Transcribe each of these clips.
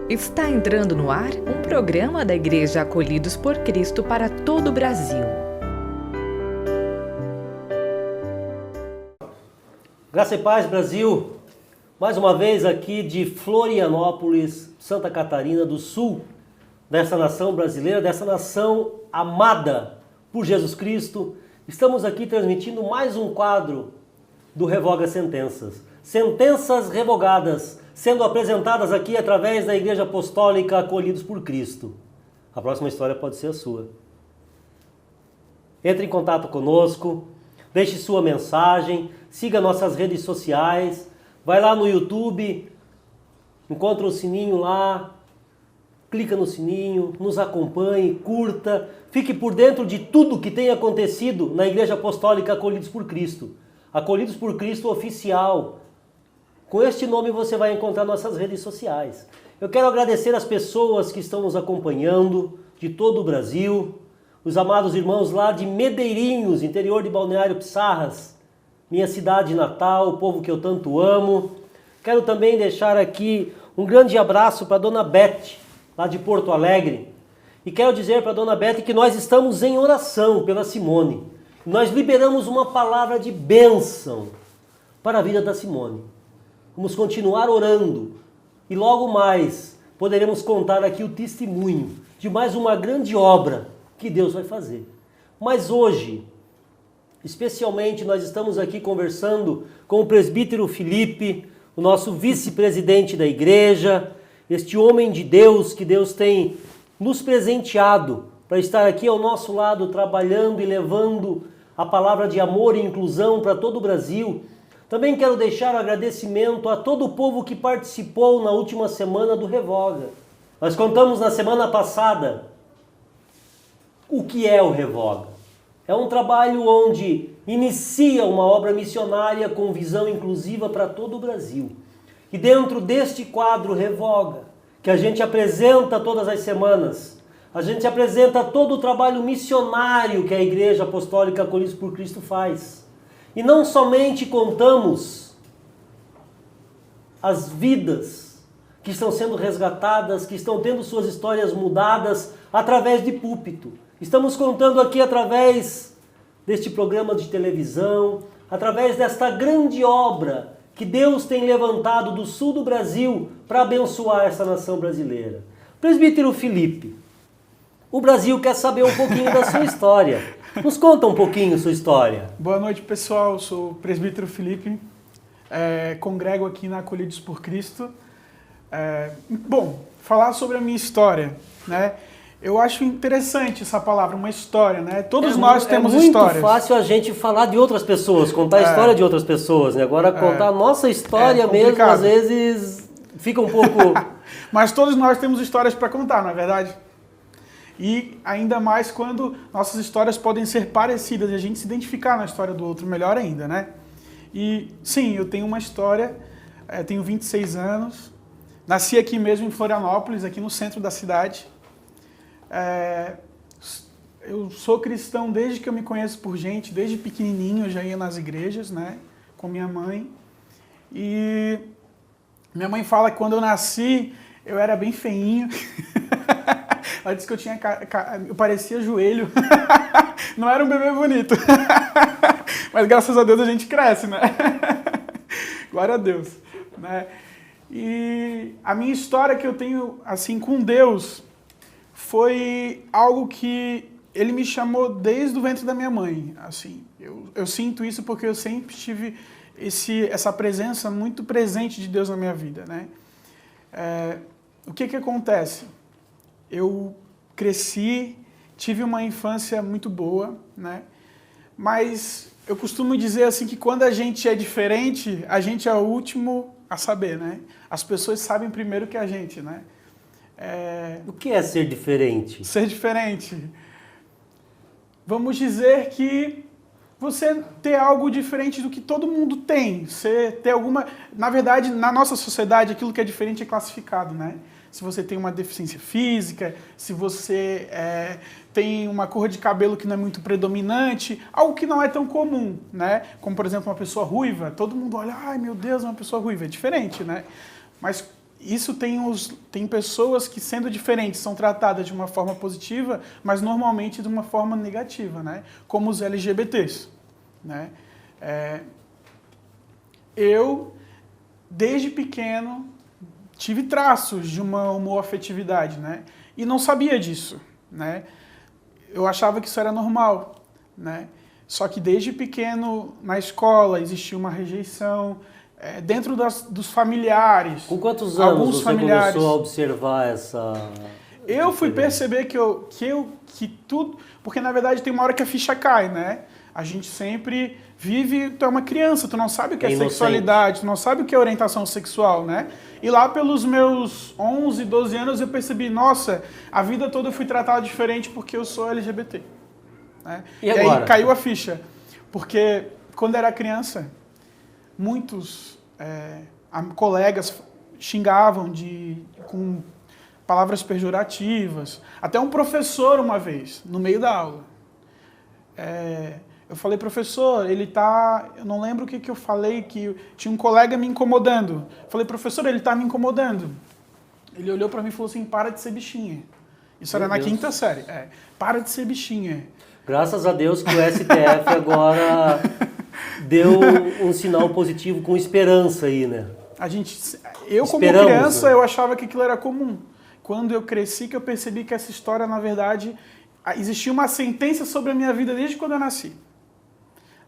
Está entrando no ar um programa da Igreja Acolhidos por Cristo para todo o Brasil. Graça e paz, Brasil! Mais uma vez aqui de Florianópolis, Santa Catarina do Sul, dessa nação brasileira, dessa nação amada por Jesus Cristo. Estamos aqui transmitindo mais um quadro do Revoga Sentenças. Sentenças revogadas, sendo apresentadas aqui através da Igreja Apostólica Acolhidos por Cristo. A próxima história pode ser a sua. Entre em contato conosco, deixe sua mensagem, siga nossas redes sociais, vai lá no YouTube, encontra o sininho lá, clica no sininho, nos acompanhe, curta, fique por dentro de tudo que tem acontecido na Igreja Apostólica Acolhidos por Cristo. Acolhidos por Cristo Oficial. Com este nome você vai encontrar nossas redes sociais. Eu quero agradecer as pessoas que estão nos acompanhando de todo o Brasil, os amados irmãos lá de Medeirinhos, interior de Balneário Pissarras, minha cidade natal, o povo que eu tanto amo. Quero também deixar aqui um grande abraço para a Dona Beth, lá de Porto Alegre. E quero dizer para a Dona Beth que nós estamos em oração pela Simone. Nós liberamos uma palavra de bênção para a vida da Simone. Vamos continuar orando e logo mais poderemos contar aqui o testemunho de mais uma grande obra que Deus vai fazer. Mas hoje, especialmente, nós estamos aqui conversando com o presbítero Felipe, o nosso vice-presidente da igreja, este homem de Deus que Deus tem nos presenteado para estar aqui ao nosso lado trabalhando e levando a palavra de amor e inclusão para todo o Brasil. Também quero deixar um agradecimento a todo o povo que participou na última semana do Revoga. Nós contamos na semana passada o que é o Revoga. É um trabalho onde inicia uma obra missionária com visão inclusiva para todo o Brasil. E dentro deste quadro Revoga, que a gente apresenta todas as semanas, a gente apresenta todo o trabalho missionário que a Igreja Apostólica Acolhidos por Cristo faz. E não somente contamos as vidas que estão sendo resgatadas, que estão tendo suas histórias mudadas através de púlpito. Estamos contando aqui através deste programa de televisão, através desta grande obra que Deus tem levantado do sul do Brasil para abençoar essa nação brasileira. Presbítero Felipe, o Brasil quer saber um pouquinho da sua história. Nos conta um pouquinho sua história. Boa noite, pessoal. Eu sou o presbítero Felipe, congrego aqui na Acolhidos por Cristo. Bom, falar sobre a minha história, né? Eu acho interessante essa palavra, uma história, né? Todos nós temos histórias. É muito fácil a gente falar de outras pessoas, contar a história de outras pessoas, né? Agora contar a nossa história mesmo, às vezes, fica um pouco... Mas todos nós temos histórias para contar, não é verdade? E ainda mais quando nossas histórias podem ser parecidas e a gente se identificar na história do outro, melhor ainda, né? E sim, eu tenho uma história, tenho 26 anos, nasci aqui mesmo em Florianópolis, aqui no centro da cidade. Eu sou cristão desde que eu me conheço por gente, desde pequenininho eu já ia nas igrejas, né? Com minha mãe. E minha mãe fala que quando eu nasci, eu era bem feinho. Ela disse que eu parecia joelho. Não era um bebê bonito. Mas graças a Deus a gente cresce, né? Glória a Deus. Né? E a minha história que eu tenho assim com Deus foi algo que Ele me chamou desde o ventre da minha mãe. Assim, eu sinto isso porque eu sempre tive essa presença muito presente de Deus na minha vida. Né? O que acontece? Eu cresci, tive uma infância muito boa, né? Mas eu costumo dizer assim que quando a gente é diferente, a gente é o último a saber, né? As pessoas sabem primeiro que a gente, né? O que é ser diferente? Ser diferente. Vamos dizer que você ter algo diferente do que todo mundo tem. Você ter alguma... Na verdade, na nossa sociedade, aquilo que é diferente é classificado, né? Se você tem uma deficiência física, se você tem uma cor de cabelo que não é muito predominante, algo que não é tão comum, né? Como, por exemplo, uma pessoa ruiva. Todo mundo olha, ai meu Deus, uma pessoa ruiva. É diferente, né? Mas isso tem pessoas que, sendo diferentes, são tratadas de uma forma positiva, mas normalmente de uma forma negativa, né? Como os LGBTs, né? Eu, desde pequeno, tive traços de uma homoafetividade, né? E não sabia disso, né? Eu achava que isso era normal, né? Só que desde pequeno, na escola, existia uma rejeição, dentro dos familiares. Com quantos anos alguns você familiares, começou a observar essa... Eu fui perceber que tudo... Porque, na verdade, tem uma hora que a ficha cai, né? A gente sempre vive... Tu é uma criança, tu não sabe o que é sexualidade, tu não sabe o que é orientação sexual, né? E lá pelos meus 11, 12 anos eu percebi, nossa, a vida toda eu fui tratado diferente porque eu sou LGBT. Né? E aí caiu a ficha. Porque quando era criança, muitos colegas xingavam com palavras pejorativas. Até um professor uma vez, no meio da aula. Eu falei, professor, eu não lembro o que eu falei, que tinha um colega me incomodando. Eu falei, professor, ele está me incomodando. Ele olhou para mim e falou assim, para de ser bichinha. Isso era na quinta série. Para de ser bichinha. Graças a Deus que o STF agora deu um sinal positivo com esperança aí, né? Como criança, eu achava que aquilo era comum. Quando eu cresci, que eu percebi que essa história, na verdade, existia uma sentença sobre a minha vida desde quando eu nasci.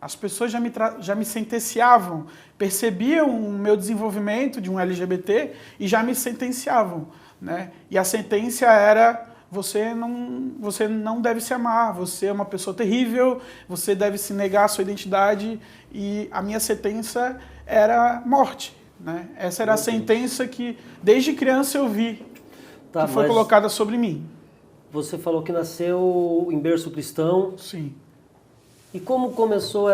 As pessoas já me sentenciavam, percebiam o meu desenvolvimento de um LGBT e já me sentenciavam, né? E a sentença era, você não deve se amar, você é uma pessoa terrível, você deve se negar a sua identidade, e a minha sentença era morte, né? Essa era a sentença que, desde criança, eu vi, que foi colocada sobre mim. Você falou que nasceu em berço cristão. Sim. E como começou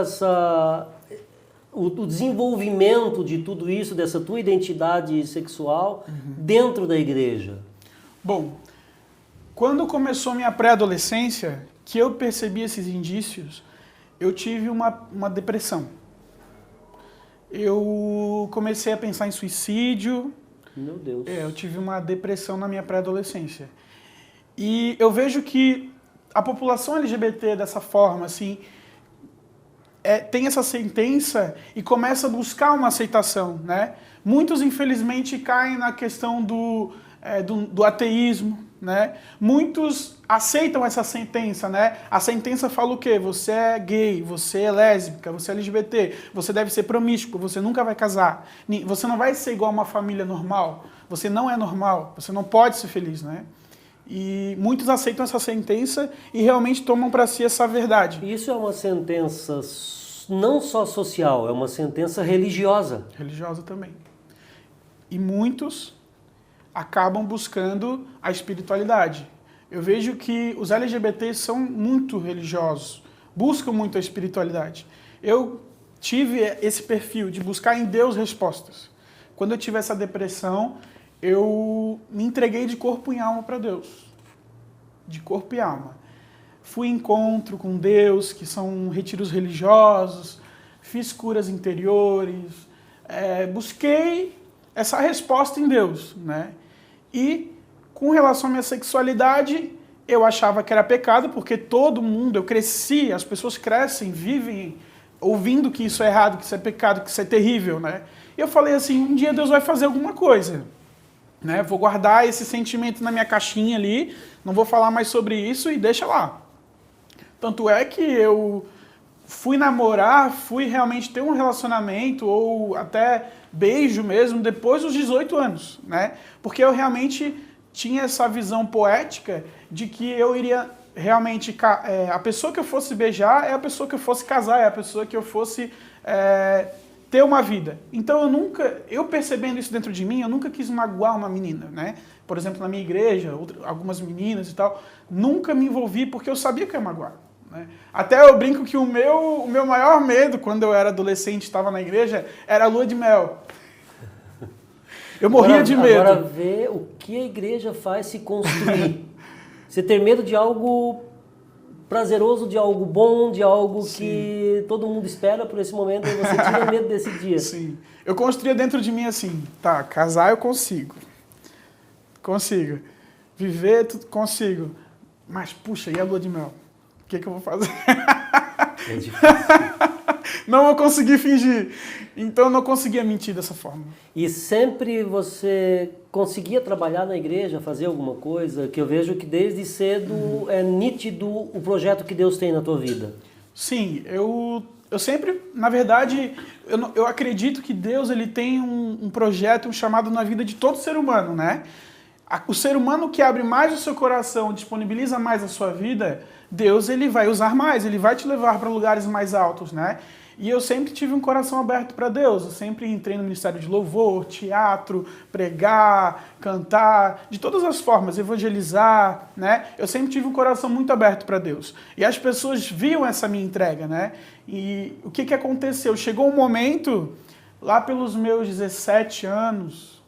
o desenvolvimento de tudo isso, dessa tua identidade sexual, dentro da igreja? Bom, quando começou minha pré-adolescência, que eu percebi esses indícios, eu tive uma depressão. Eu comecei a pensar em suicídio. Meu Deus. Eu tive uma depressão na minha pré-adolescência. E eu vejo que a população LGBT dessa forma, assim, tem essa sentença e começa a buscar uma aceitação, né? Muitos, infelizmente, caem na questão do ateísmo, né? Muitos aceitam essa sentença, né? A sentença fala o quê? Você é gay, você é lésbica, você é LGBT, você deve ser promíscuo, você nunca vai casar, você não vai ser igual a uma família normal, você não é normal, você não pode ser feliz, né? E muitos aceitam essa sentença e realmente tomam para si essa verdade. Isso é uma sentença não só social, é uma sentença religiosa. Religiosa também. E muitos acabam buscando a espiritualidade. Eu vejo que os LGBTs são muito religiosos, buscam muito a espiritualidade. Eu tive esse perfil de buscar em Deus respostas. Quando eu tive essa depressão, eu me entreguei de corpo e alma para Deus. De corpo e alma. Fui em encontro com Deus, que são retiros religiosos, fiz curas interiores, busquei essa resposta em Deus, né? E com relação à minha sexualidade, eu achava que era pecado, porque todo mundo, eu cresci, as pessoas crescem, vivem ouvindo que isso é errado, que isso é pecado, que isso é terrível, né? E eu falei assim, um dia Deus vai fazer alguma coisa. Né? Vou guardar esse sentimento na minha caixinha ali, não vou falar mais sobre isso e deixa lá. Tanto é que eu fui namorar, fui realmente ter um relacionamento ou até beijo mesmo depois dos 18 anos, né? Porque eu realmente tinha essa visão poética de que eu iria realmente... a pessoa que eu fosse beijar é a pessoa que eu fosse casar, é a pessoa que eu fosse... ter uma vida. Então eu percebendo isso dentro de mim, eu nunca quis magoar uma menina, né? Por exemplo, na minha igreja, algumas meninas e tal, nunca me envolvi porque eu sabia que eu ia magoar, né? Até eu brinco que o meu maior medo quando eu era adolescente, estava na igreja, era a lua de mel. Eu morria de medo. Agora vê o que a igreja faz se construir. Você ter medo de algo prazeroso, de algo bom, de algo Sim. que todo mundo espera por esse momento e você tira medo desse dia. Sim. Eu construía dentro de mim assim, tá, casar eu consigo. Consigo. Viver, consigo. Mas, puxa, e a lua de mel? O que eu vou fazer? É difícil. Não vou conseguir fingir. Então, eu não conseguia mentir dessa forma. E sempre você conseguia trabalhar na igreja, fazer alguma coisa? Que eu vejo que desde cedo é nítido o projeto que Deus tem na tua vida. Sim, eu sempre, na verdade, eu acredito que Deus ele tem um projeto, um chamado na vida de todo ser humano, né? O ser humano que abre mais o seu coração, disponibiliza mais a sua vida, Deus ele vai usar mais, ele vai te levar para lugares mais altos, né? E eu sempre tive um coração aberto para Deus, eu sempre entrei no ministério de louvor, teatro, pregar, cantar, de todas as formas, evangelizar, né? Eu sempre tive um coração muito aberto para Deus. E as pessoas viam essa minha entrega, né? E o que aconteceu? Chegou um momento, lá pelos meus 17 anos,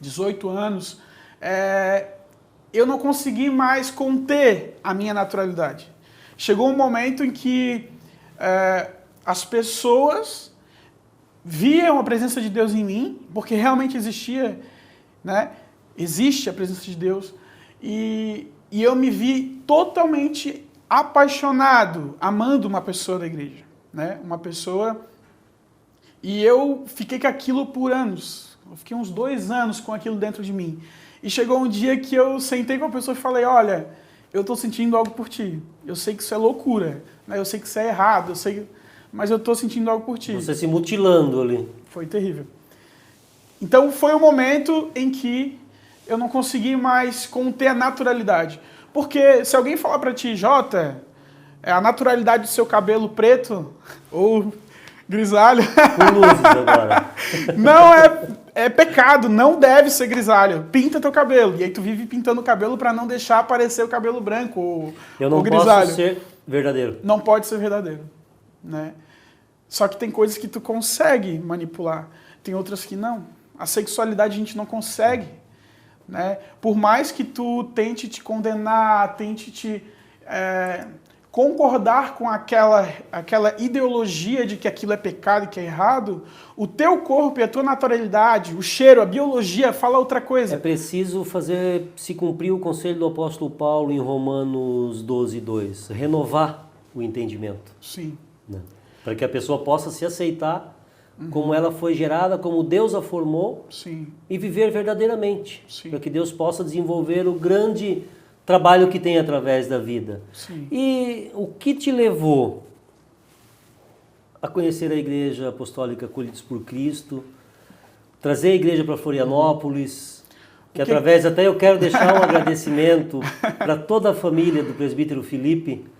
18 anos, eu não consegui mais conter a minha naturalidade. Chegou um momento em que as pessoas viam a presença de Deus em mim, porque realmente existia, né? Existe a presença de Deus, e eu me vi totalmente apaixonado, amando uma pessoa da igreja, né? Uma pessoa, e eu fiquei com aquilo por anos, eu fiquei uns 2 anos com aquilo dentro de mim, e chegou um dia que eu sentei com a pessoa e falei, olha, eu estou sentindo algo por ti, eu sei que isso é loucura, né? Eu sei que isso é errado, eu sei, mas eu estou sentindo algo por ti. Você se mutilando ali. Foi terrível. Então foi o momento em que eu não consegui mais conter a naturalidade. Porque se alguém falar para ti, Jota, a naturalidade do seu cabelo preto ou grisalho... Com luzes agora. Não é pecado, não deve ser grisalho. Pinta teu cabelo. E aí tu vive pintando o cabelo para não deixar aparecer o cabelo branco ou grisalho. Eu não posso ser verdadeiro. Não pode ser verdadeiro, né? Só que tem coisas que tu consegue manipular, tem outras que não. A sexualidade a gente não consegue, né? Por mais que tu tente te condenar, tente te concordar com aquela ideologia de que aquilo é pecado e que é errado, o teu corpo e a tua naturalidade, o cheiro, a biologia fala outra coisa. É preciso se cumprir o conselho do apóstolo Paulo em Romanos 12:2, renovar o entendimento. Sim. Né? Para que a pessoa possa se aceitar como ela foi gerada, como Deus a formou. Sim. E viver verdadeiramente. Sim. Para que Deus possa desenvolver o grande trabalho que tem através da vida. Sim. E o que te levou a conhecer a Igreja Apostólica Acolhidos por Cristo, trazer a igreja para Florianópolis, que através, até eu quero deixar um agradecimento para toda a família do presbítero Felipe,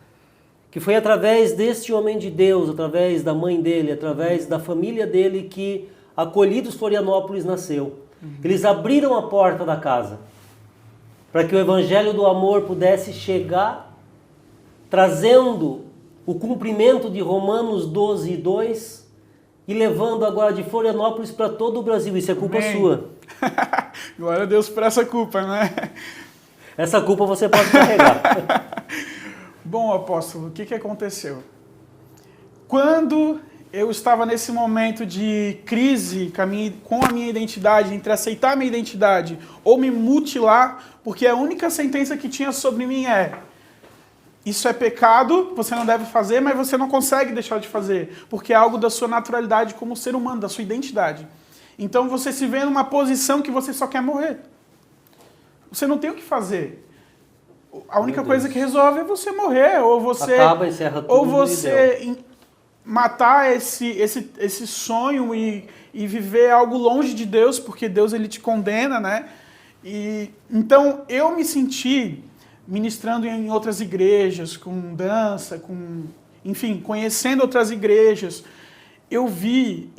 que foi através deste homem de Deus, através da mãe dele, através da família dele que Acolhidos Florianópolis nasceu. Eles abriram a porta da casa para que o evangelho do amor pudesse chegar, trazendo o cumprimento de Romanos 12:2 e levando agora de Florianópolis para todo o Brasil. Isso é culpa sua. Glória a Deus por essa culpa, né? Essa culpa você pode carregar. Bom, apóstolo, o que aconteceu? Quando eu estava nesse momento de crise com a minha identidade, entre aceitar a minha identidade ou me mutilar, porque a única sentença que tinha sobre mim isso é pecado, você não deve fazer, mas você não consegue deixar de fazer, porque é algo da sua naturalidade como ser humano, da sua identidade. Então você se vê numa posição que você só quer morrer. Você não tem o que fazer. A única coisa que resolve é você morrer, ou você... Acaba, encerra tudo, ou você matar esse sonho e viver algo longe de Deus, porque Deus ele te condena, né? Então eu me senti ministrando em outras igrejas, com dança, enfim, conhecendo outras igrejas. Eu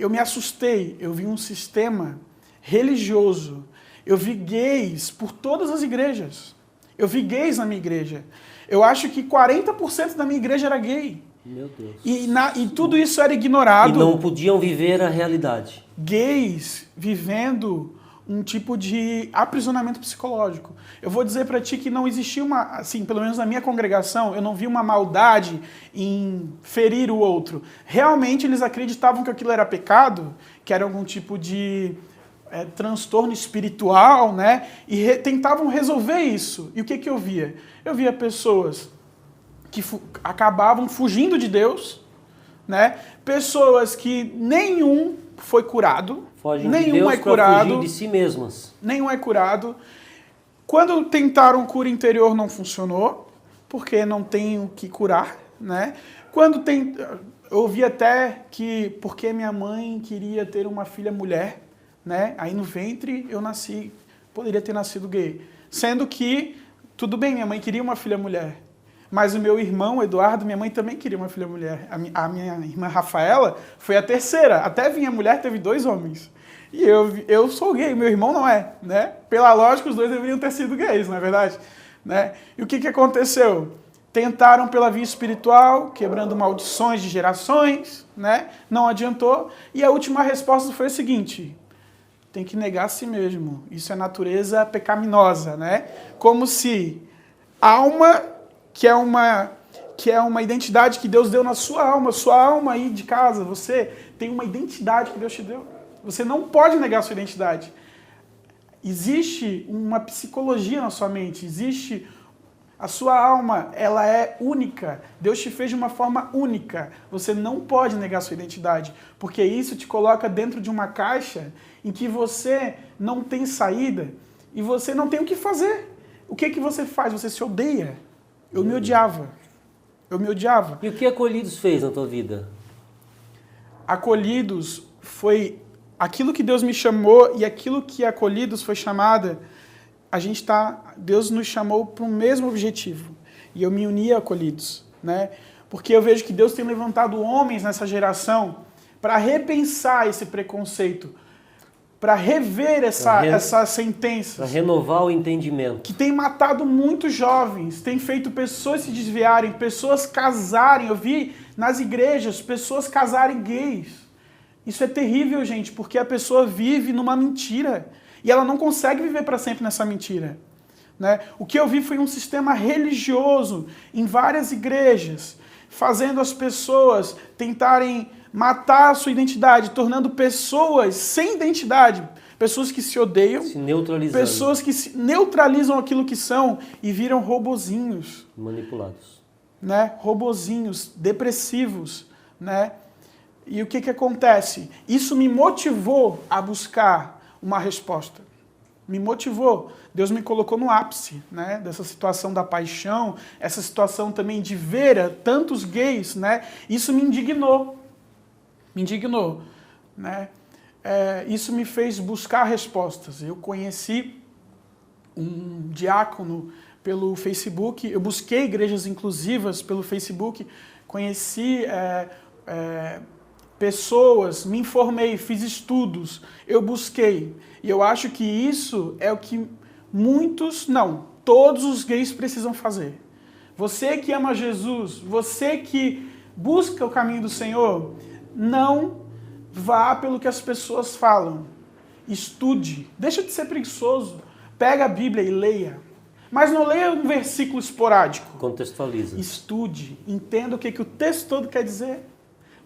me assustei, eu vi um sistema religioso, eu vi gays por todas as igrejas. Eu vi gays na minha igreja. Eu acho que 40% da minha igreja era gay. Meu Deus. E tudo isso era ignorado. E não podiam viver a realidade. Gays vivendo um tipo de aprisionamento psicológico. Eu vou dizer para ti que não existia assim, pelo menos na minha congregação, eu não vi uma maldade em ferir o outro. Realmente eles acreditavam que aquilo era pecado, que era algum tipo de transtorno espiritual, né? E tentavam resolver isso. E o que eu via? Eu via pessoas que acabavam fugindo de Deus, né? Pessoas que nenhum foi curado, Fogem nenhum de Deus é para curado, fugir de si mesmas. nenhum é curado. Quando tentaram cura interior não funcionou, porque não tem o que curar, né? Eu ouvi até que porque minha mãe queria ter uma filha mulher, né? Aí no ventre eu nasci, poderia ter nascido gay. Sendo que, tudo bem, minha mãe queria uma filha mulher. Mas o meu irmão, Eduardo, minha mãe também queria uma filha mulher. A minha irmã Rafaela foi a terceira. Até vinha mulher, teve 2 homens. E eu sou gay, meu irmão não é, né? Pela lógica, os 2 deveriam ter sido gays, não é verdade? Né? E o que aconteceu? Tentaram pela via espiritual, quebrando maldições de gerações, né? Não adiantou. E a última resposta foi o seguinte: tem que negar a si mesmo. Isso é natureza pecaminosa, né? Como se alma, que é uma identidade que Deus deu na sua alma aí de casa, você tem uma identidade que Deus te deu. Você não pode negar a sua identidade. Existe uma psicologia na sua mente, existe a sua alma, ela é única. Deus te fez de uma forma única. Você não pode negar a sua identidade, porque isso te coloca dentro de uma caixa em que você não tem saída e você não tem o que fazer. O que você faz? Você se odeia. Eu me odiava. E o que Acolhidos fez na tua vida? Acolhidos foi aquilo que Deus me chamou e aquilo que Acolhidos foi chamada. Deus nos chamou para o mesmo objetivo. E eu me uni a Acolhidos, né? Porque eu vejo que Deus tem levantado homens nessa geração para repensar esse preconceito, para rever essa sentença. Para renovar o entendimento. Que tem matado muitos jovens, tem feito pessoas se desviarem, pessoas casarem. Eu vi nas igrejas pessoas casarem gays. Isso é terrível, gente, porque a pessoa vive numa mentira. E ela não consegue viver para sempre nessa mentira. Né? O que eu vi foi um sistema religioso em várias igrejas, fazendo as pessoas tentarem matar a sua identidade, tornando pessoas sem identidade, pessoas que se odeiam, se neutralizando. Pessoas que neutralizam aquilo que são e viram robozinhos. Manipulados. Né? Robozinhos, depressivos. Né? E o que acontece? Isso me motivou a buscar uma resposta. Me motivou. Deus me colocou no ápice, né, dessa situação da paixão, essa situação também de ver tantos gays, né? Isso me indignou. Né? Isso me fez buscar respostas. Eu conheci um diácono pelo Facebook, eu busquei igrejas inclusivas pelo Facebook, conheci pessoas, me informei, fiz estudos, eu busquei. E eu acho que isso é o que todos os gays precisam fazer. Você que ama Jesus, você que busca o caminho do Senhor, não vá pelo que as pessoas falam. Estude, deixa de ser preguiçoso. Pega a Bíblia e leia. Mas não leia um versículo esporádico. Contextualiza. Estude, entenda o que o texto todo quer dizer.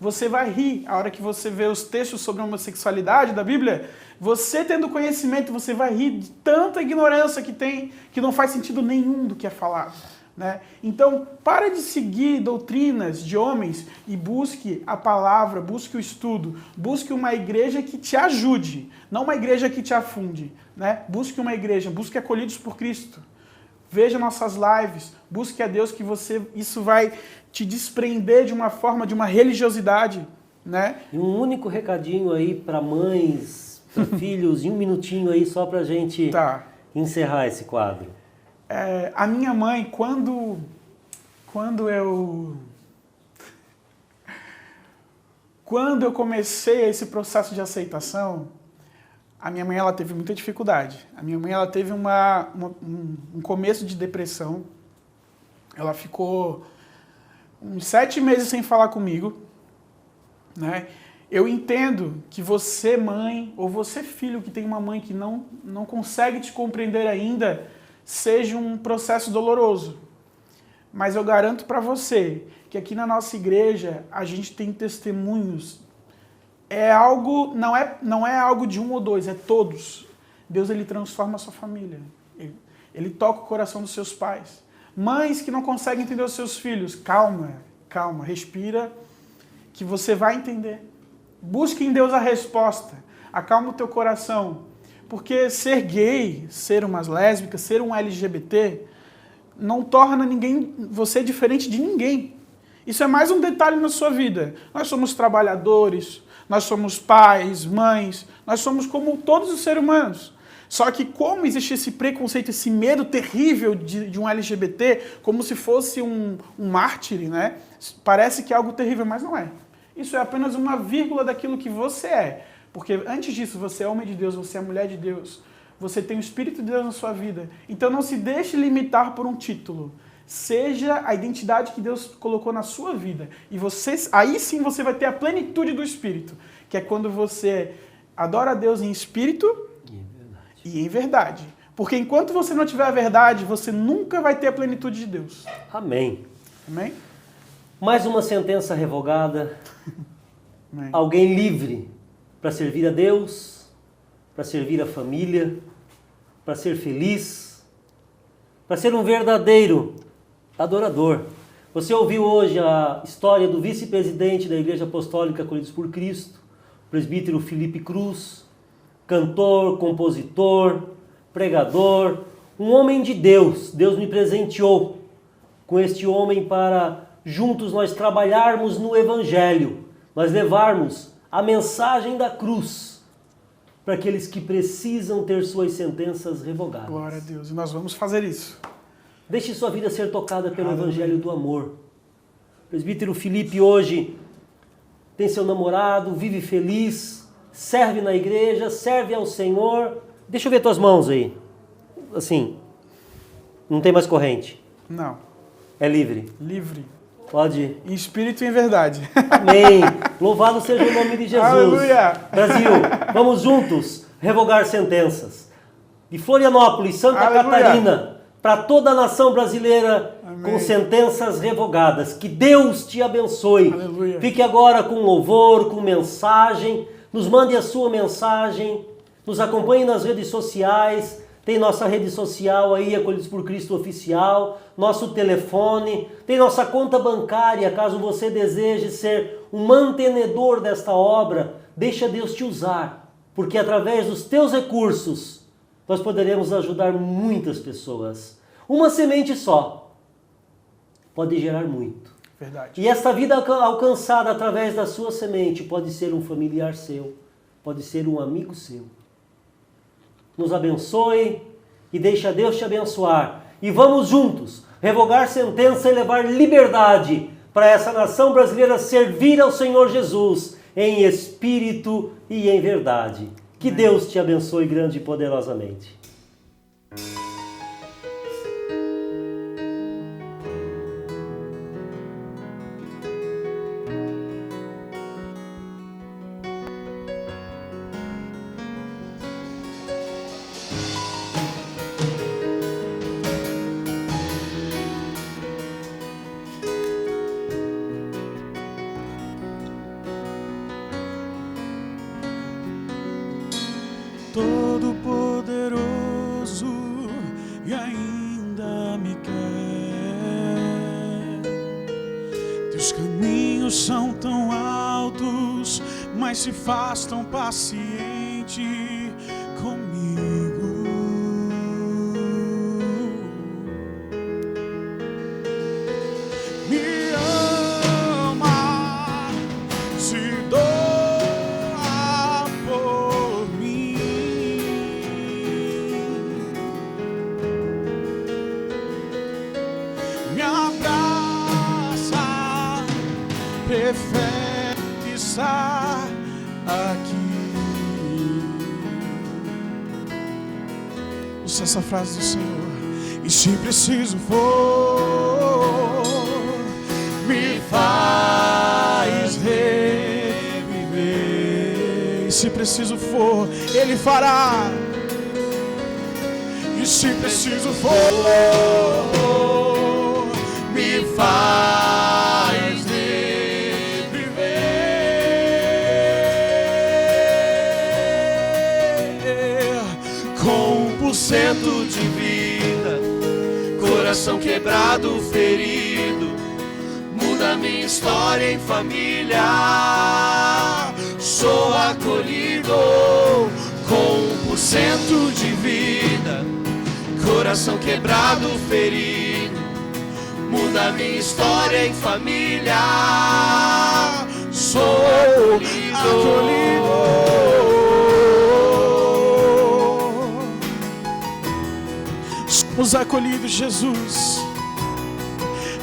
Você vai rir a hora que você vê os textos sobre a homossexualidade da Bíblia. Você tendo conhecimento, você vai rir de tanta ignorância que tem, que não faz sentido nenhum do que é falado. Né? Então, para de seguir doutrinas de homens e busque a palavra, busque o estudo, busque uma igreja que te ajude, não uma igreja que te afunde. Né? Busque uma igreja, busque Acolhidos por Cristo. Veja nossas lives, busque a Deus que isso vai te desprender de uma forma, de uma religiosidade, né? E um único recadinho aí para mães, para filhos, e um minutinho aí só pra gente encerrar esse quadro. A minha mãe, quando eu comecei esse processo de aceitação, a minha mãe ela teve muita dificuldade. A minha mãe ela teve um começo de depressão. Ela ficou uns 7 meses sem falar comigo. Né? Eu entendo que você, mãe, ou você, filho, que tem uma mãe que não consegue te compreender ainda, seja um processo doloroso. Mas eu garanto para você que aqui na nossa igreja a gente tem testemunhos é algo, não é algo de um ou dois, é todos. Deus, ele transforma a sua família. Ele toca o coração dos seus pais. Mães que não conseguem entender os seus filhos, calma, respira, que você vai entender. Busque em Deus a resposta. Acalma o teu coração. Porque ser gay, ser umas lésbicas, ser um LGBT, não torna você diferente de ninguém. Isso é mais um detalhe na sua vida. Nós somos trabalhadores, nós somos pais, mães, nós somos como todos os seres humanos. Só que como existe esse preconceito, esse medo terrível de um LGBT, como se fosse um mártir, né? Parece que é algo terrível, mas não é. Isso é apenas uma vírgula daquilo que você é. Porque antes disso, você é homem de Deus, você é mulher de Deus, você tem o Espírito de Deus na sua vida. Então não se deixe limitar por um título. Seja a identidade que Deus colocou na sua vida. E aí sim você vai ter a plenitude do Espírito, que é quando você adora a Deus em espírito e em verdade. Porque enquanto você não tiver a verdade, você nunca vai ter a plenitude de Deus. Amém. Amém? Mais uma sentença revogada. Amém. Alguém livre para servir a Deus, para servir a família, para ser feliz, para ser um verdadeiro adorador. Você ouviu hoje a história do vice-presidente da Igreja Apostólica Acolhidos por Cristo, o presbítero Felipe Cruz, cantor, compositor, pregador, um homem de Deus. Deus me presenteou com este homem para juntos nós trabalharmos no Evangelho, nós levarmos a mensagem da cruz para aqueles que precisam ter suas sentenças revogadas. Glória a Deus. E nós vamos fazer isso. Deixe sua vida ser tocada pelo Aleluia. Evangelho do amor. O presbítero Felipe hoje tem seu namorado, vive feliz, serve na igreja, serve ao Senhor. Deixa eu ver tuas mãos aí. Assim, não tem mais corrente. Não. É livre. Livre. Pode ir. Em espírito e em verdade. Amém. Louvado seja o nome de Jesus. Aleluia. Brasil, vamos juntos revogar sentenças. De Florianópolis, Santa Aleluia. Catarina, para toda a nação brasileira, Amém. com sentenças revogadas. Que Deus te abençoe. Aleluia. Fique agora com louvor, com mensagem. Nos mande a sua mensagem. Nos acompanhe nas redes sociais. Tem nossa rede social aí, Acolhidos por Cristo Oficial. Nosso telefone. Tem nossa conta bancária, caso você deseje ser um mantenedor desta obra. Deixa Deus te usar. Porque através dos teus recursos, nós poderemos ajudar muitas pessoas. Uma semente só pode gerar muito. Verdade. E esta vida alcançada através da sua semente pode ser um familiar seu, pode ser um amigo seu. Nos abençoe e deixa Deus te abençoar. E vamos juntos revogar sentença e levar liberdade para essa nação brasileira servir ao Senhor Jesus em espírito e em verdade. Que Deus te abençoe grande e poderosamente. Todo-Poderoso e ainda me quer. Teus caminhos são tão altos, mas se faz tão paciente comigo. Me ama, se doa por mim. Me abraça, prefere estar aqui. Ouça essa frase do Senhor. E se preciso for, me faz reviver. E se preciso for, Ele fará. E se preciso for, me faz reviver. 100% de vida. Coração quebrado, ferido, muda minha história em família. Sou acolhido com 1% de vida. Coração quebrado, ferido, muda minha história em família. Sou acolhido. Somos acolhidos, Jesus,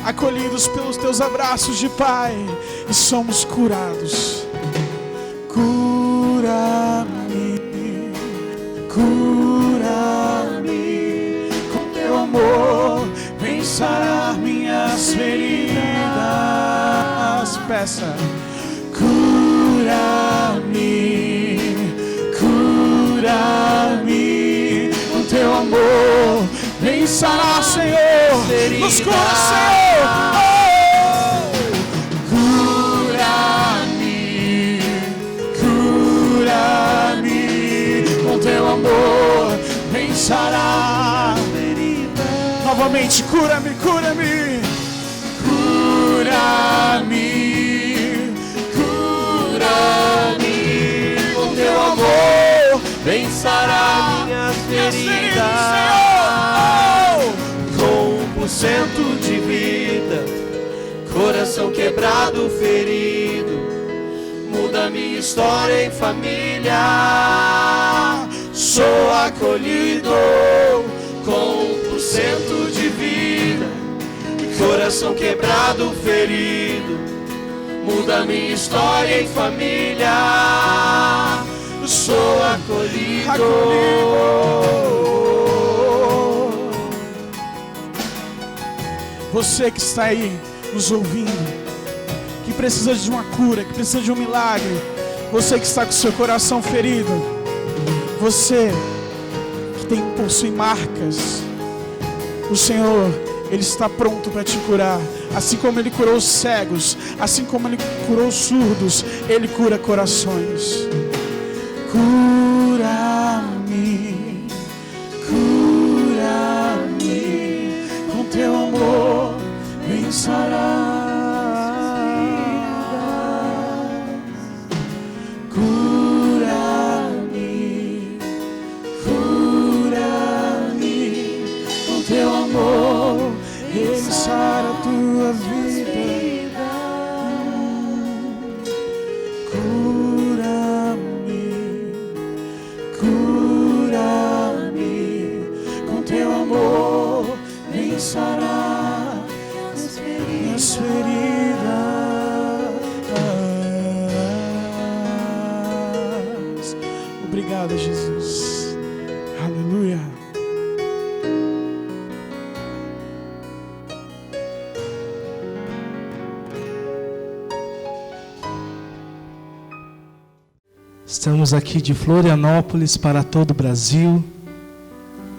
acolhidos pelos teus abraços de Pai, e somos curados. Cura-me, cura-me, com teu amor vem sarar minhas feridas. Peça. Cura-me, cura-me, com teu amor vem sarar, Senhor, nos cura, Senhor. Cura-me, cura-me, com teu amor vem sarar. Novamente, cura-me, cura-me, cura-me, cura-me, com teu amor vem sarar minhas feridas. Com 1% de vida, coração quebrado, ferido, muda minha história em família. Sou acolhido com 1% de vida. Coração quebrado, ferido, muda minha história em família. Sou acolhido. Você que está aí nos ouvindo, que precisa de uma cura, que precisa de um milagre, você que está com seu coração ferido, você que possui marcas, o Senhor, Ele está pronto para te curar. Assim como Ele curou os cegos, assim como Ele curou os surdos, Ele cura corações. Cura-me, cura-me, com teu amor vem sarar. Cura-me, cura-me, com teu amor vem sarar a tua vida. Sarar minhas feridas. Obrigado, Jesus. Aleluia. Estamos aqui de Florianópolis para todo o Brasil,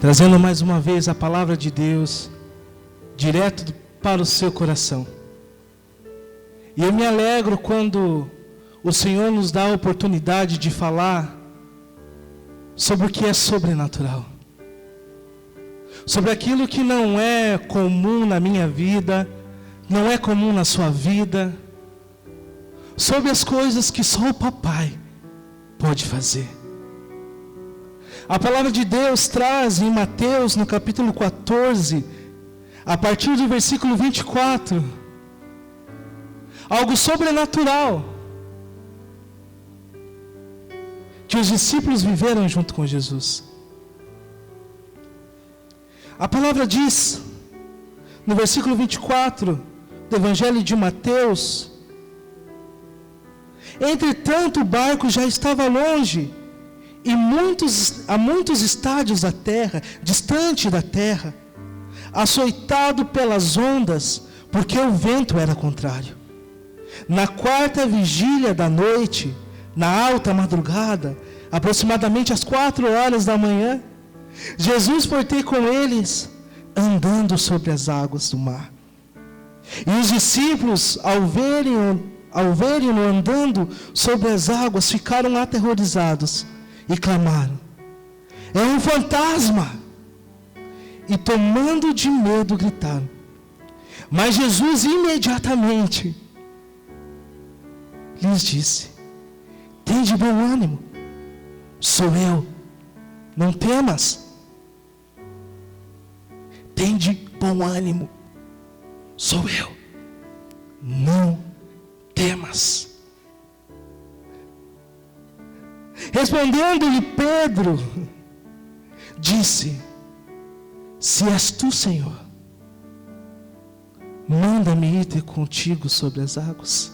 trazendo mais uma vez a palavra de Deus direto para o seu coração. E eu me alegro quando o Senhor nos dá a oportunidade de falar sobre o que é sobrenatural, sobre aquilo que não é comum na minha vida, não é comum na sua vida, sobre as coisas que só o Papai pode fazer. A palavra de Deus traz em Mateus, no capítulo 14, a partir do versículo 24, algo sobrenatural que os discípulos viveram junto com Jesus. A palavra diz, no versículo 24 do Evangelho de Mateus: entretanto o barco já estava longe, e a muitos estádios da terra, distante da terra, açoitado pelas ondas, porque o vento era contrário. Na quarta vigília da noite, na alta madrugada, aproximadamente às 4 horas da manhã, Jesus foi ter com eles, andando sobre as águas do mar. E os discípulos, ao verem-no andando sobre as águas, ficaram aterrorizados e clamaram: é um fantasma! e tomando de medo gritaram. Mas Jesus imediatamente lhes disse: tende bom ânimo, sou eu, não temas. Tende bom ânimo, sou eu, não temas. Respondendo-lhe Pedro, disse: se és tu, Senhor, manda-me ir ter contigo sobre as águas.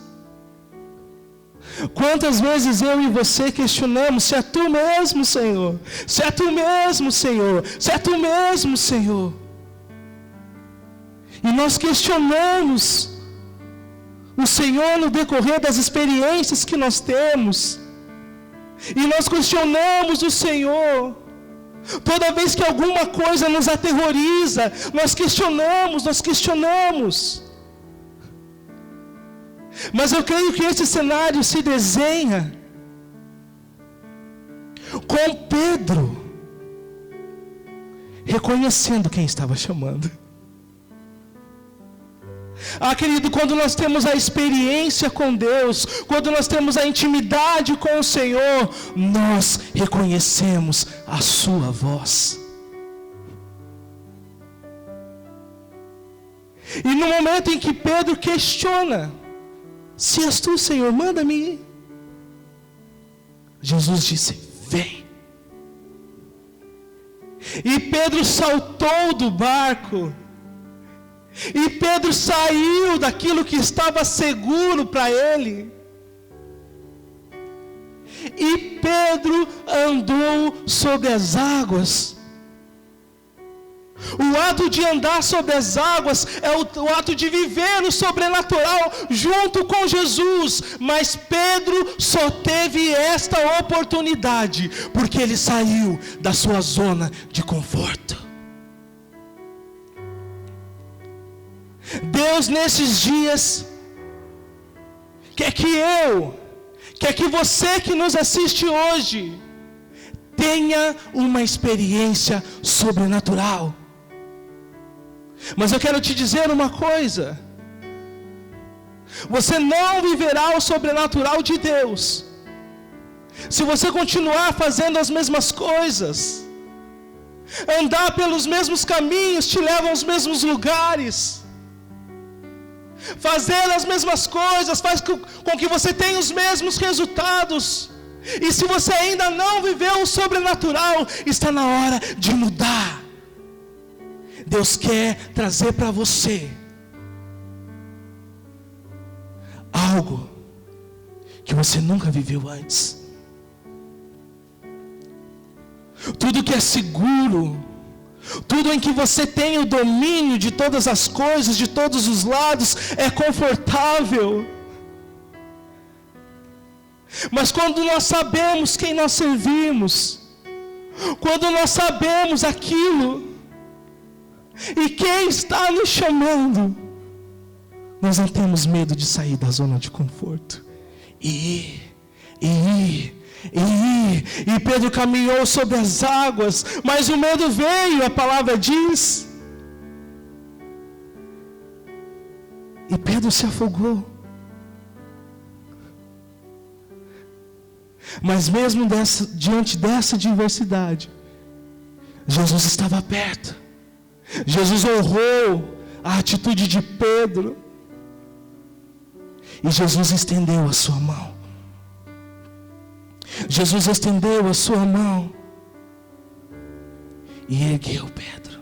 Quantas vezes eu e você questionamos: se é tu mesmo, Senhor, se é tu mesmo, Senhor, se é tu mesmo, Senhor. E nós questionamos o Senhor no decorrer das experiências que nós temos. E nós questionamos o Senhor toda vez que alguma coisa nos aterroriza. Nós questionamos. Mas eu creio que esse cenário se desenha com Pedro reconhecendo quem estava chamando. Querido, quando nós temos a experiência com Deus, quando nós temos a intimidade com o Senhor, nós reconhecemos a sua voz. E no momento em que Pedro questiona: se és tu, Senhor, manda-me ir, Jesus disse: vem. E Pedro saltou do barco. E Pedro saiu daquilo que estava seguro para ele. E Pedro andou sobre as águas. O ato de andar sobre as águas é o ato de viver o sobrenatural junto com Jesus. Mas Pedro só teve esta oportunidade porque ele saiu da sua zona de conforto. Deus, nesses dias, quer que você que nos assiste hoje tenha uma experiência sobrenatural. Mas eu quero te dizer uma coisa: você não viverá o sobrenatural de Deus se você continuar fazendo as mesmas coisas. Andar pelos mesmos caminhos te leva aos mesmos lugares. Fazer as mesmas coisas faz com que você tenha os mesmos resultados. E se você ainda não viveu o sobrenatural, está na hora de mudar. Deus quer trazer para você algo que você nunca viveu antes. Tudo que é seguro, tudo em que você tem o domínio de todas as coisas, de todos os lados, é confortável. Mas quando nós sabemos quem nós servimos, quando nós sabemos aquilo e quem está nos chamando, nós não temos medo de sair da zona de conforto e Pedro caminhou sobre as águas, mas o medo veio, a palavra diz, e Pedro se afogou. Mas mesmo diante dessa adversidade, Jesus estava perto. Jesus honrou a atitude de Pedro, e Jesus estendeu a sua mão. Jesus estendeu a sua mão e ergueu Pedro.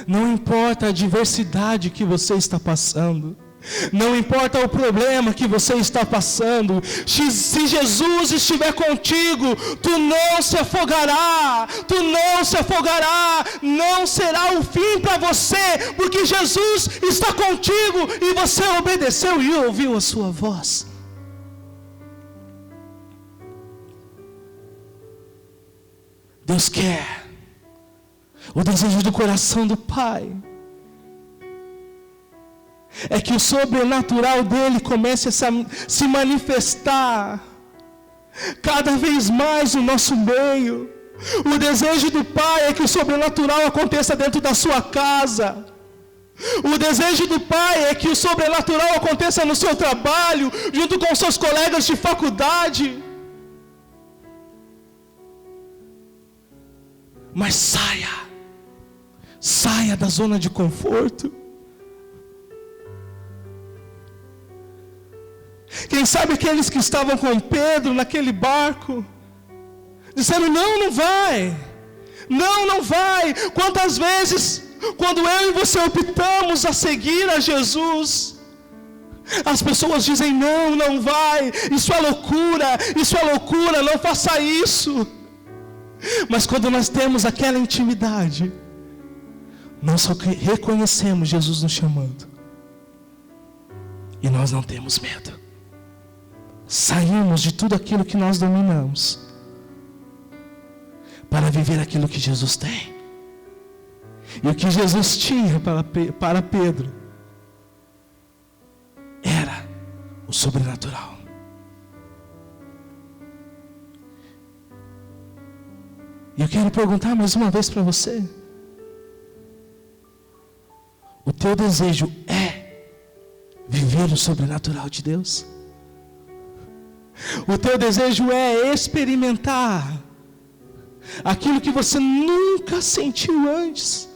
Não importa a adversidade que você está passando, não importa o problema que você está passando, se Jesus estiver contigo, tu não se afogará, não será o fim para você, porque Jesus está contigo e você obedeceu e ouviu a sua voz. Deus quer, o desejo do coração do Pai é que o sobrenatural dele comece a se manifestar cada vez mais no nosso meio. O desejo do Pai é que o sobrenatural aconteça dentro da sua casa. O desejo do Pai é que o sobrenatural aconteça no seu trabalho, junto com seus colegas de faculdade. Mas saia da zona de conforto. Quem sabe aqueles que estavam com Pedro naquele barco, disseram, não vai, não vai. Quantas vezes, quando eu e você optamos a seguir a Jesus, as pessoas dizem, não vai, isso é loucura, não faça isso. Mas quando nós temos aquela intimidade, nós reconhecemos Jesus nos chamando, e nós não temos medo. Saímos de tudo aquilo que nós dominamos, para viver aquilo que Jesus tem. E o que Jesus tinha para Pedro era o sobrenatural. E eu quero perguntar mais uma vez para você: o teu desejo é viver o sobrenatural de Deus? O teu desejo é experimentar aquilo que você nunca sentiu antes?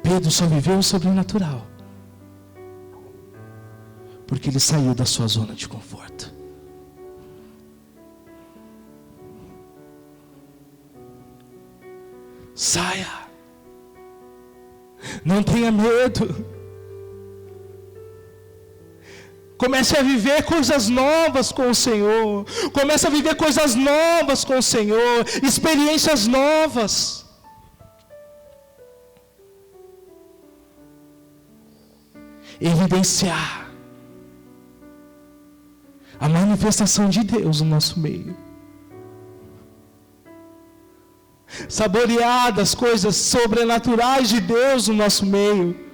Pedro só viveu o sobrenatural porque ele saiu da sua zona de conforto. Saia, não tenha medo. Comece a viver coisas novas com o Senhor. Comece a viver coisas novas com o Senhor, experiências novas. Evidenciar a manifestação de Deus no nosso meio. Saborear das coisas sobrenaturais de Deus no nosso meio.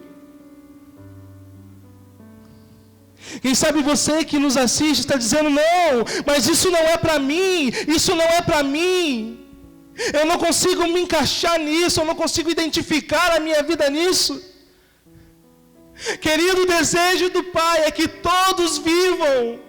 Quem sabe você que nos assiste está dizendo, não, mas isso não é para mim, eu não consigo me encaixar nisso, eu não consigo identificar a minha vida nisso. Querido, o desejo do Pai é que todos vivam,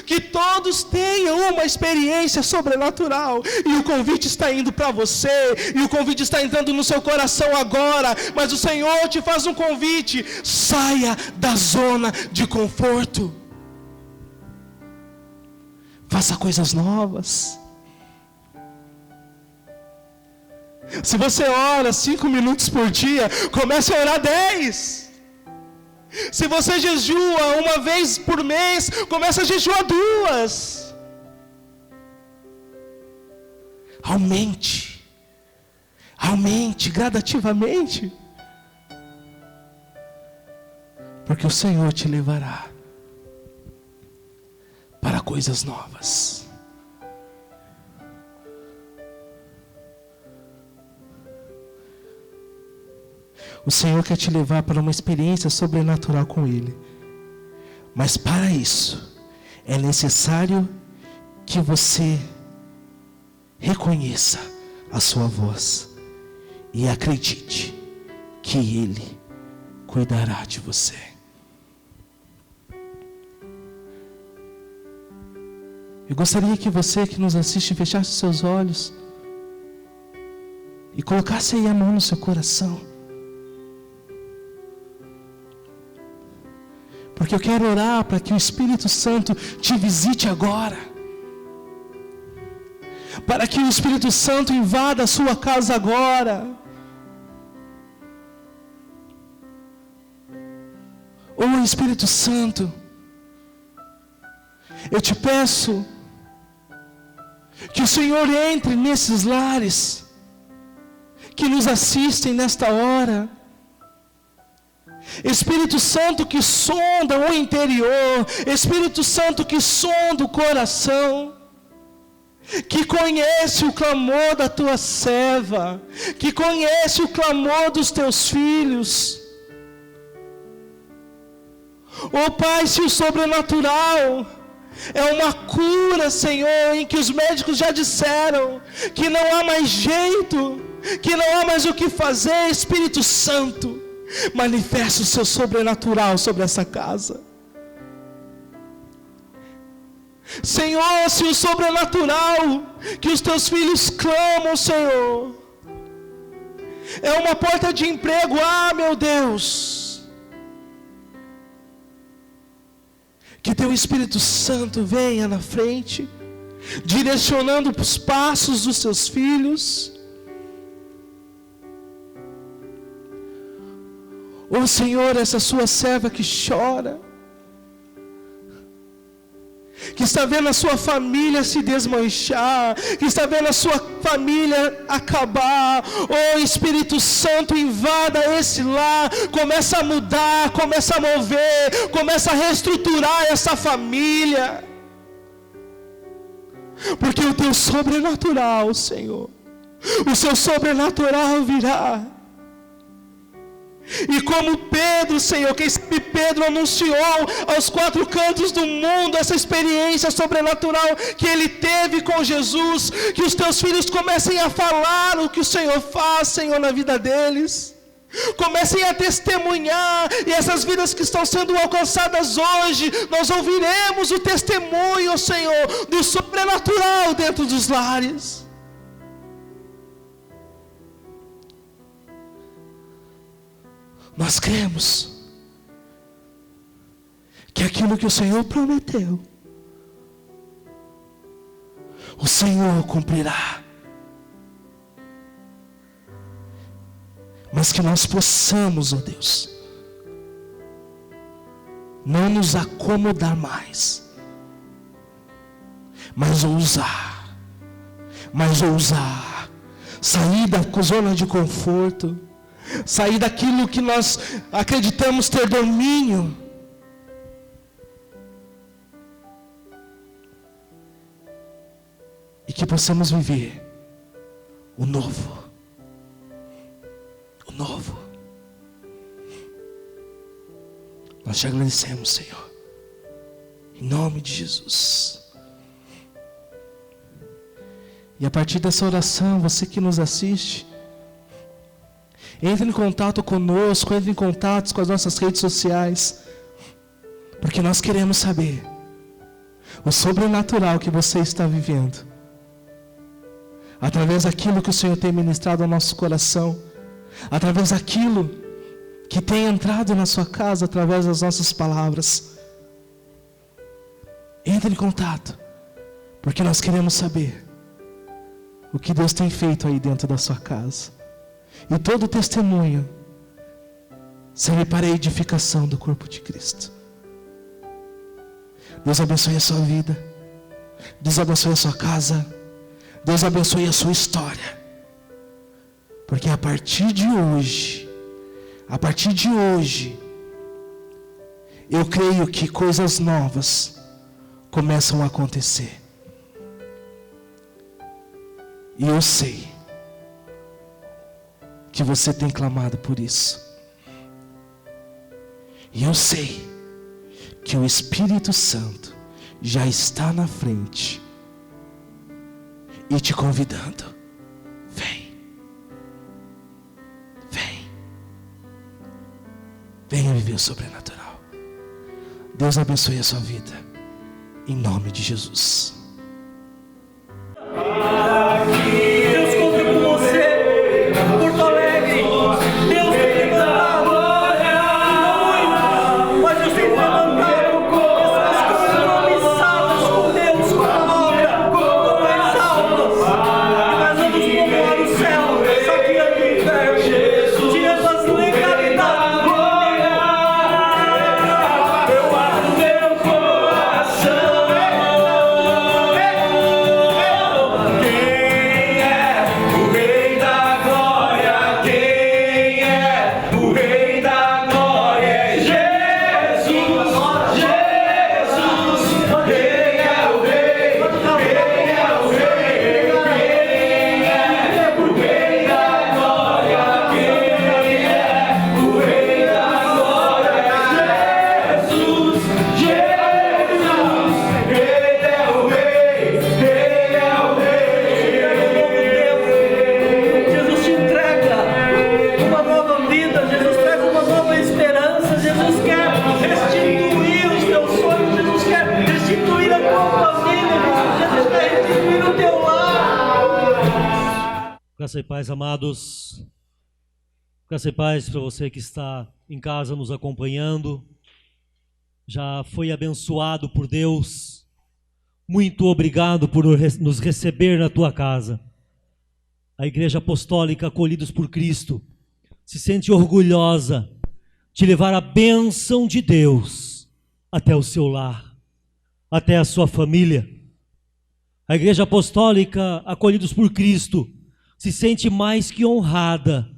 que todos tenham uma experiência sobrenatural. E o convite está indo para você, e o convite está entrando no seu coração agora. Mas o Senhor te faz um convite: saia da zona de conforto, faça coisas novas. Se você ora 5 minutos por dia, comece a orar 10. Se você jejua uma vez por mês, comece a jejuar 2. Aumente gradativamente, porque o Senhor te levará para coisas novas. O Senhor quer te levar para uma experiência sobrenatural com Ele. Mas para isso, é necessário que você reconheça a sua voz e acredite que Ele cuidará de você. Eu gostaria que você que nos assiste fechasse seus olhos e colocasse aí a mão no seu coração. Porque eu quero orar para que o Espírito Santo te visite agora. Para que o Espírito Santo invada a sua casa agora. Oh Espírito Santo, eu te peço que o Senhor entre nesses lares que nos assistem nesta hora. Espírito Santo que sonda o interior, Espírito Santo que sonda o coração, que conhece o clamor da tua serva, que conhece o clamor dos teus filhos. Oh Pai, se o sobrenatural é uma cura, Senhor, em que os médicos já disseram que não há mais jeito, que não há mais o que fazer, Espírito Santo, manifesta o seu sobrenatural sobre essa casa. Senhor, se o sobrenatural que os teus filhos clamam, Senhor, é uma porta de emprego, meu Deus, que teu Espírito Santo venha na frente, direcionando os passos dos seus filhos. Oh Senhor, essa sua serva que chora, que está vendo a sua família se desmanchar, que está vendo a sua família acabar. Oh Espírito Santo, invada esse lar, começa a mudar, começa a mover, começa a reestruturar essa família, porque o teu sobrenatural, Senhor, o seu sobrenatural virá. E como Pedro, Senhor, quem sabe Pedro anunciou aos 4 cantos do mundo essa experiência sobrenatural que ele teve com Jesus, que os teus filhos comecem a falar o que o Senhor faz, Senhor, na vida deles, comecem a testemunhar, e essas vidas que estão sendo alcançadas hoje, nós ouviremos o testemunho, Senhor, do sobrenatural dentro dos lares. Nós cremos que aquilo que o Senhor prometeu, o Senhor cumprirá. Mas que nós possamos, ó Deus, não nos acomodar mais, mas ousar, sair da zona de conforto, sair daquilo que nós acreditamos ter domínio, e que possamos viver o novo. Nós te agradecemos, Senhor, em nome de Jesus. E a partir dessa oração, você que nos assiste, entre em contato conosco, entre em contato com as nossas redes sociais, porque nós queremos saber o sobrenatural que você está vivendo, através daquilo que o Senhor tem ministrado ao nosso coração, através daquilo que tem entrado na sua casa, através das nossas palavras. Entre em contato, porque nós queremos saber o que Deus tem feito aí dentro da sua casa. E todo testemunho serve para a edificação do corpo de Cristo. Deus abençoe a sua vida, Deus abençoe a sua casa, Deus abençoe a sua história, porque a partir de hoje, eu creio que coisas novas começam a acontecer. E eu sei que você tem clamado por isso. E eu sei que o Espírito Santo já está na frente e te convidando. Venha viver o sobrenatural. Deus abençoe a sua vida, em nome de Jesus. Deus conta com você, Porto Alegre. Deus tem levantado muito, mas Deus tem levantado pessoas compromissadas com Deus, com a obra, com as almas. E nós vamos povoar o céu, saqueando o inferno, tirando as legalidades. Eu abro meu coração. restituir os teus sonhos, Jesus quer restituir a tua família, Jesus quer restituir o teu lar. Graça e paz, amados. Graça e paz para você que está em casa nos acompanhando. Já foi abençoado por Deus. Muito obrigado por nos receber na tua casa. A Igreja Apostólica Acolhidos por Cristo se sente orgulhosa de levar a bênção de Deus até o seu lar, até a sua família. A Igreja Apostólica Acolhidos por Cristo se sente mais que honrada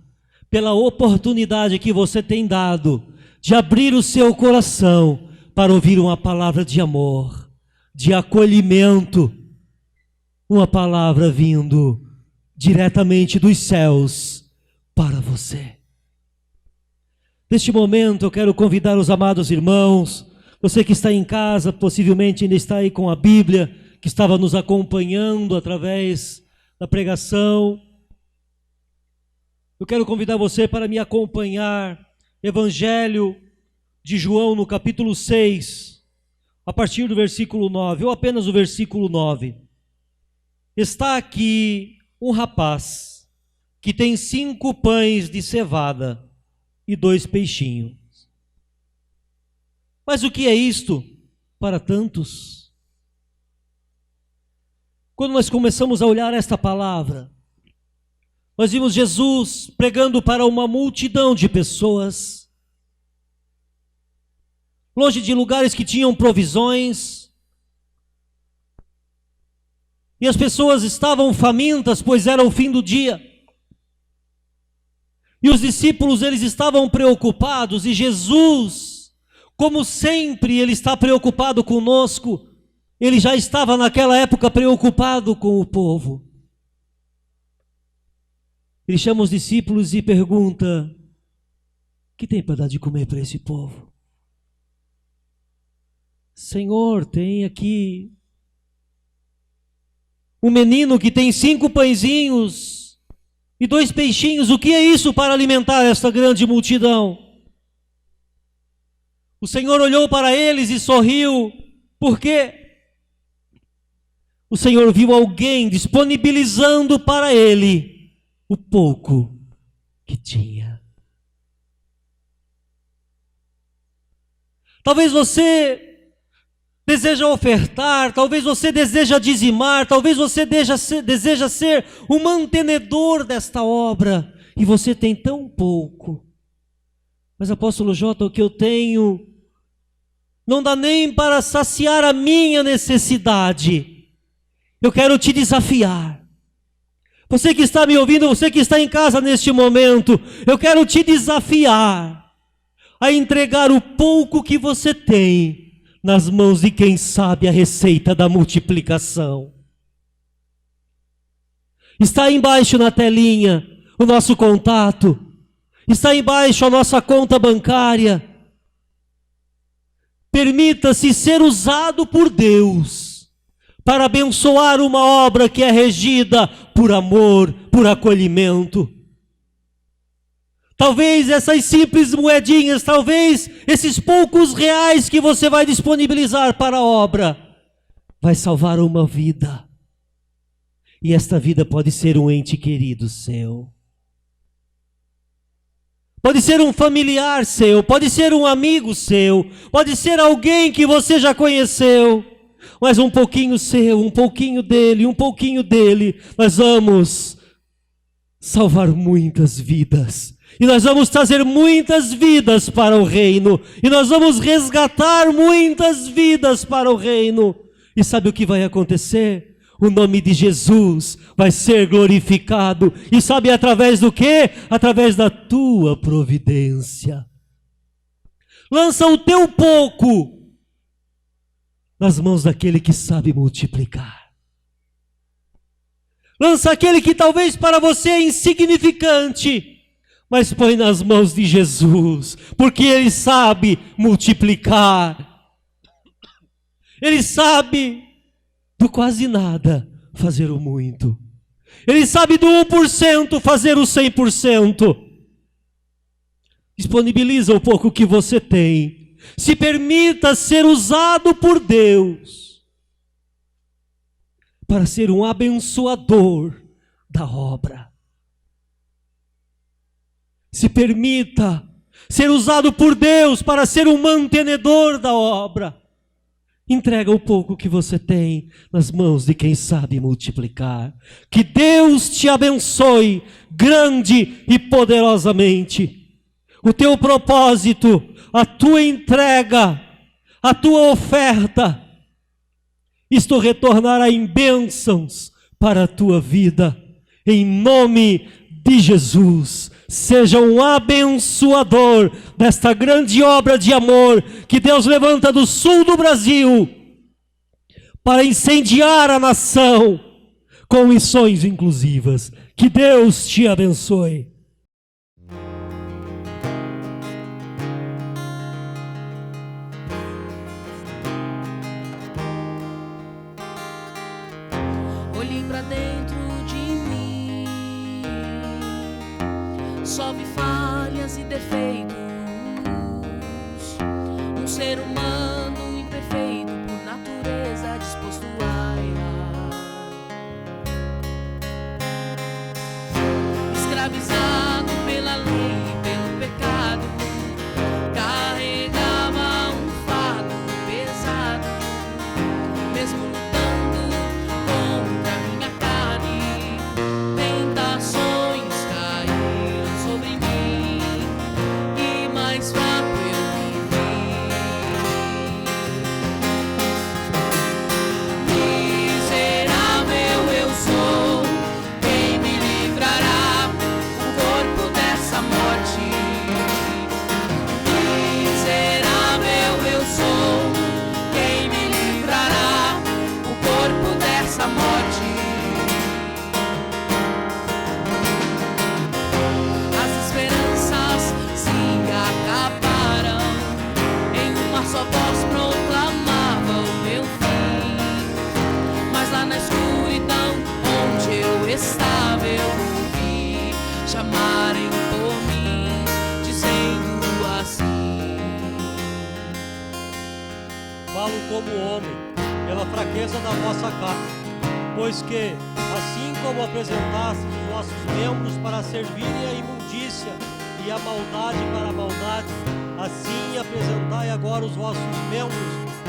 pela oportunidade que você tem dado de abrir o seu coração para ouvir uma palavra de amor, de acolhimento, uma palavra vindo diretamente dos céus para você. Neste momento eu quero convidar os amados irmãos, você que está em casa, possivelmente ainda está aí com a Bíblia, que estava nos acompanhando através da pregação. Eu quero convidar você para me acompanhar, Evangelho de João no capítulo 6, a partir do versículo 9, ou apenas o versículo 9. Está aqui um rapaz que tem 5 pães de cevada e 2 peixinhos. Mas o que é isto para tantos? Quando nós começamos a olhar esta palavra, nós vimos Jesus pregando para uma multidão de pessoas, longe de lugares que tinham provisões, e as pessoas estavam famintas, pois era o fim do dia. E os discípulos, eles estavam preocupados, e Jesus, como sempre, ele está preocupado conosco. Ele já estava naquela época preocupado com o povo. Ele chama os discípulos e pergunta: o que tem para dar de comer para esse povo? Senhor, tem aqui um menino que tem 5 pãezinhos e 2 peixinhos. O que é isso para alimentar esta grande multidão? O Senhor olhou para eles e sorriu, porque o Senhor viu alguém disponibilizando para ele o pouco que tinha. Talvez você deseja ofertar, talvez você deseja dizimar, talvez você deseja ser o mantenedor desta obra, e você tem tão pouco. Mas, apóstolo Jota, o que eu tenho não dá nem para saciar a minha necessidade. Eu quero te desafiar. Você que está me ouvindo, você que está em casa neste momento, eu quero te desafiar a entregar o pouco que você tem nas mãos de quem sabe a receita da multiplicação. Está aí embaixo na telinha o nosso contato, está aí embaixo a nossa conta bancária. Permita-se ser usado por Deus para abençoar uma obra que é regida por amor, por acolhimento. Talvez essas simples moedinhas, talvez esses poucos reais que você vai disponibilizar para a obra, vai salvar uma vida. E esta vida pode ser um ente querido seu. Pode ser um familiar seu, pode ser um amigo seu, pode ser alguém que você já conheceu. Mas um pouquinho seu, um pouquinho dele, nós vamos salvar muitas vidas. E nós vamos trazer muitas vidas para o reino. E nós vamos resgatar muitas vidas para o reino. E sabe o que vai acontecer? O nome de Jesus vai ser glorificado. E sabe através do quê? Através da tua providência. Lança o teu pouco nas mãos daquele que sabe multiplicar. Lança aquele que talvez para você é insignificante, mas põe nas mãos de Jesus, porque Ele sabe multiplicar. Ele sabe do quase nada fazer o muito. Ele sabe do 1% fazer o 100%. Disponibiliza o pouco que você tem. Se permita ser usado por Deus para ser um abençoador da obra. Se permita ser usado por Deus para ser um mantenedor da obra. Entrega o pouco que você tem nas mãos de quem sabe multiplicar. Que Deus te abençoe grande e poderosamente. O teu propósito, a tua entrega, a tua oferta, isto retornará em bênçãos para a tua vida. Em nome de Jesus, seja um abençoador desta grande obra de amor que Deus levanta do sul do Brasil para incendiar a nação com missões inclusivas. Que Deus te abençoe. Olhei pra dentro de mim, só vi falhas e defeitos. Um ser humano imperfeito, por natureza disposto a errar. Escravizado pela lei e pelo pecado, carregava um fardo pesado. Mesmo lutando contra minha carne, tentações caíram sobre mim, e mais fraco eu me vi. Miserável eu sou, quem me livrará o corpo dessa morte? Miserável eu sou, quem me livrará o corpo dessa morte? As esperanças se acabaram, em uma só voz proclamava o meu fim. Mas lá na escuridão onde eu estava, eu ouvi chamarem por mim, dizendo assim: Falo como homem, pela fraqueza da vossa carne, pois que, assim como apresentastes os vossos membros para servirem à imundícia e à maldade para a maldade, assim apresentai agora os vossos membros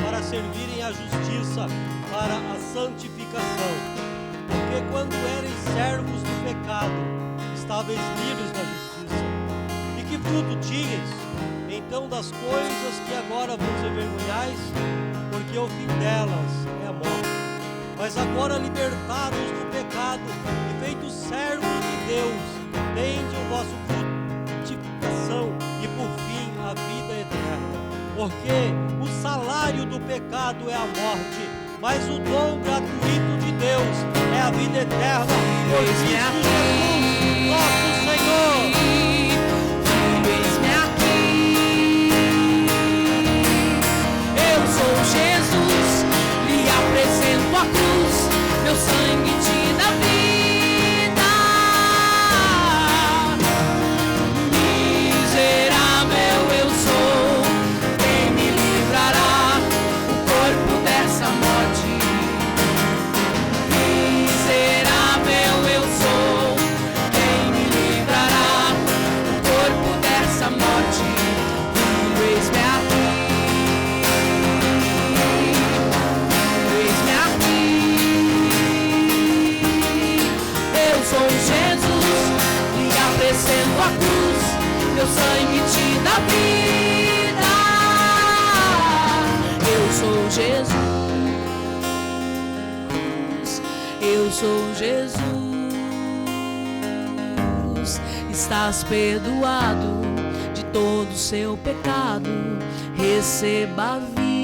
para servirem à justiça, para a santificação. Porque quando erais servos do pecado, estáveis livres da justiça. E que fruto tinhais, então, das coisas que agora vos envergonhais? Porque o fim delas é a morte. Mas agora, libertados do pecado e feitos servos de Deus, tende o vosso fruto de santificação e por fim a vida eterna. Porque o salário do pecado é a morte, mas o dom gratuito de Deus é a vida eterna por Cristo Jesus, nosso Senhor. Eis-me aqui, eu sou Jesus, lhe apresento a cruz, meu sangue te dá vida. Miserável eu sou, quem me livrará o corpo dessa morte? Miserável eu sou, quem me livrará o corpo dessa morte? Eis-me aqui, eis-me aqui. Eu sou Jesus, lhe apresento a cruz, meu sangue te dá vida. Eu sou Jesus, eu sou Jesus. Estás perdoado de todo o seu pecado, receba a vida.